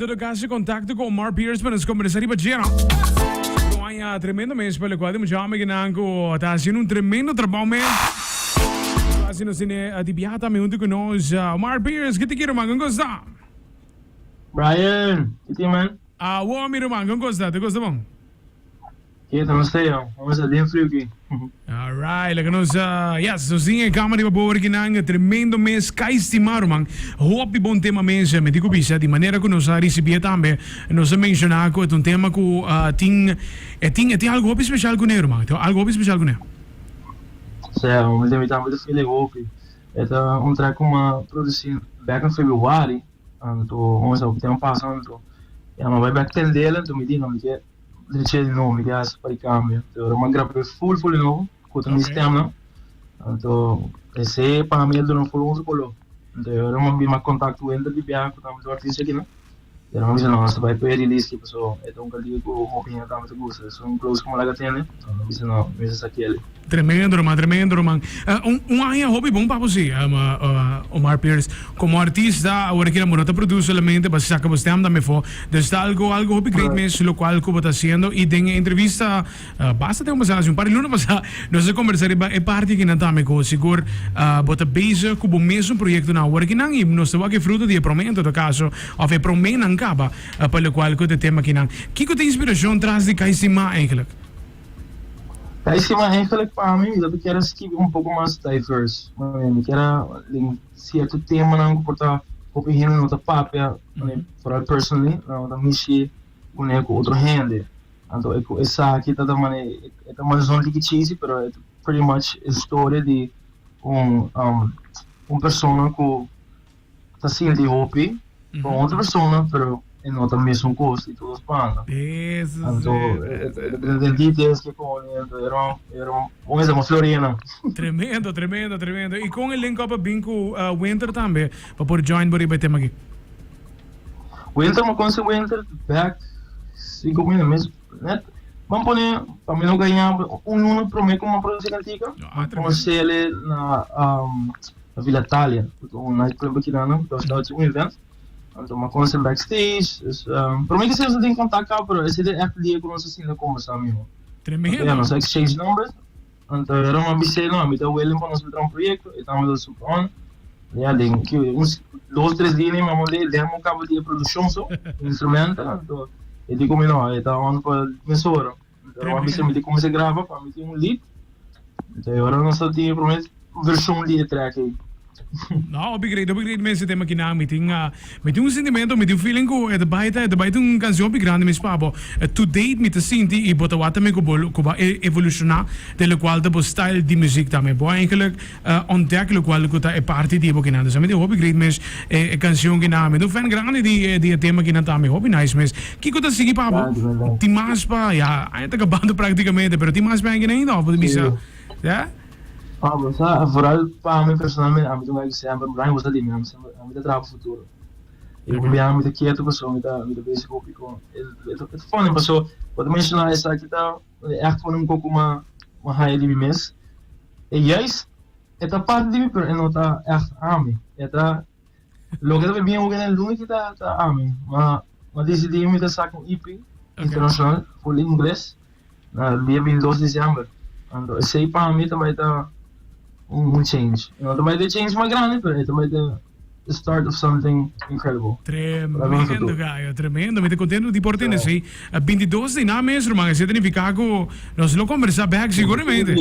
todo caso, contacto com Omar Pierce para nos conversar para Geno. Hay tremendo mês pelo qual me chama que nanco está fazendo tremendo trabalho mesmo. Fazendo cine adibiata me junto com nós. Omar Pierce, que te quero man, como está? Brian, que tem man? O homem man, como está? Te gosta bom? Que não sei, vamos a bem frio aqui. Alright, lekker nos, yes, zo zie je kamer die we boven gedaan, tremendo mês, Cay Stima, man. Hoop bom tema mês, me digo bisa, de maneira que nós recebia também, nós mencionar que é um tema que tem algo especial com ele, man. Tem algo especial com ele. Certo, mas eu estava muito feliz hoje. É um track como produzido back in February, então vamos ao tempo passando, e não vai back ten dele, então me diga, me quer de nome, que é para câmbio. Então eu gravei full de novo, com o sistema, então esse para mim não foi um solo. Então eu não vi mais contato entre de bianco, estamos artista aqui, né? Eu não vi não, vai para release que pessoal, então que digo com opinião também muito gosto, são um close como lá que tem, né? Não vi não, esse aqui ele. Tremendo, man. Hobby bom para você, Omar Pierce. Como artista, agora que não está produzindo solamente, mas saca você também for. Está algo hobby great mesmo, lo qual que está fazendo. E tem entrevista, basta ter uma mensagem. Para não passar, nós conversaremos é parte que não está me com seguro, bota base com o mesmo projeto na hora que não e nós estamos aqui fruto de promento do caso, ou é promeno não acaba, para o qual que o tema que não. Que tem inspiração traz de Cay Stima eigenlijk? Cay Stima eigenlijk para mim, eu quero escrever um pouco mais diverso. Eu quero certo tema não comportar opinião no papel, para personally, não mexer com outro rende. Então essa aqui tá também é uma zona de cheese, pero é pretty much a história de pessoa que está sendo de hobby com outra pessoa, pero e não também mesmo custo e todos pagam. Isso. Então, details que com era uma florina. Tremendo. E com o link up bem com Winter também, para poder join para o tema aqui. Winter, mas quando Winter, back 5 minutos mesmo, né? Vamos pôr, para mim não ganhar ano para mim como uma produção antiga. Comecei ali na Vila Itália, um nightclub aqui na Ana, que um evento. Então, uma conversa backstage, para mim que vocês não têm contato cá, pero esse é aquele dia que nós assim não conversamos mesmo. Tremendo. Nós exchange numbers, então era uma bicei não, então ele para nós fazer um projeto, e estamos do supon, já tem que uns 2-3 dias nem vamos ler, demos um cabo de produção só, instrumento, então ele como não, ele tá on para emissora, então uma bicei me tem como se grava, para mim tem um lead, então agora nós só tem para mim versão de track aí. Não, upgrade mesmo tema que não, me tem sentimento, me tem feeling que é baita canção grande mesmo papo. To date me te senti e bota wat também que vai evolucionar, de qual tipo style de música também. Boa eigenlijk ontdekken lo qual que é parte de que não. Então me tem upgrade mesmo canção que não, me tem fan grande de tema que não também, hobby nice mesmo. Que coisa seguir papo? Tem mais pa, já, ainda acabando praticamente, pero tem mais para ainda, pode me dizer, já? Mas vooral para mim personalmente, a mim também que sempre Brian gosta de mim, a mim trabalho futuro. E eu me amo de quieto pessoa, me da basic hobby com ele fone pessoa, pode mencionar essa aqui tá é um pouco uma high de mim mesmo. E yes, é parte de mim, pero não tá a mim, é tá logo que bem o que é lunes que tá a mim, mas decidi me dar saco um EP internacional, full em inglês, na dia 22 de dezembro. Então esse aí para mim também tá change. Também tem change mais grande, mas também tem the start of something incredible. Tremendo, Gaio, tremendo. Me te contento de portene, sim. 22 de nada mesmo, mas você tem que ficar com... Nós não conversar back, seguramente.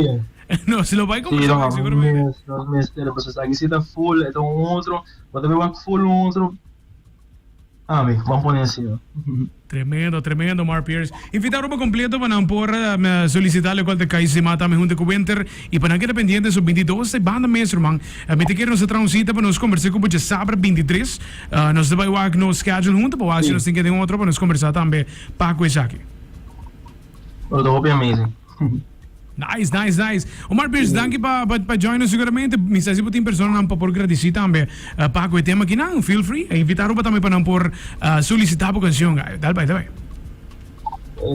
Nós não vai conversar back, seguramente. Nós mesmo, depois você está aqui, full, então outro, mas também vai full outro. Vamos pôr assim, ó. Tremendo, Omar Pierce. Invitar para completo para não por solicitar o qual de Cay Stima também junto com o Winter e para não quedar pendente sobre 22 de banda mesmo, man. Me te quero nos transita para nos conversar com o sábado 23. Nós vamos lá no schedule junto, para nós temos que ter outro para nos conversar também para com isso aqui. Amazing. Nice. Omar Pierce, danke para join us seguramente. Me está se tem pessoa não por agradecer também para o tema que não, feel free. Invitar para também para não por solicitar para canção. Dá vai.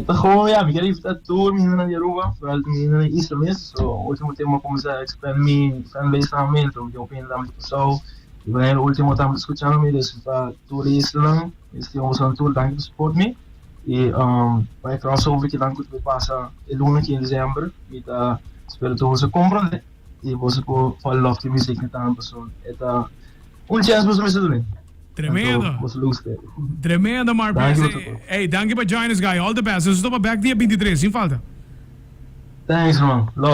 Tá gewoon, ja, we gaan even dat tour minder naar Europa, vooral minder naar instrumenten. So, último tema começar a expand minha fanbase também, então eu penso também pessoal, E wanneer último estamos escuchando me dus tour is lang, estamos on tour, dank je support me. E vai crossover que dank je passa el 1 de dezembro, e espero que você compreenda e você por follow of the music que tá pessoa. Eta chance você me sabe. Tremendo. Você lusta. Tremendo, Omar Dank Pierce. je. Hey, dank je voor joining us, guy. All the best. Dus tot op back dia 23, sem falta. Thanks man. Love.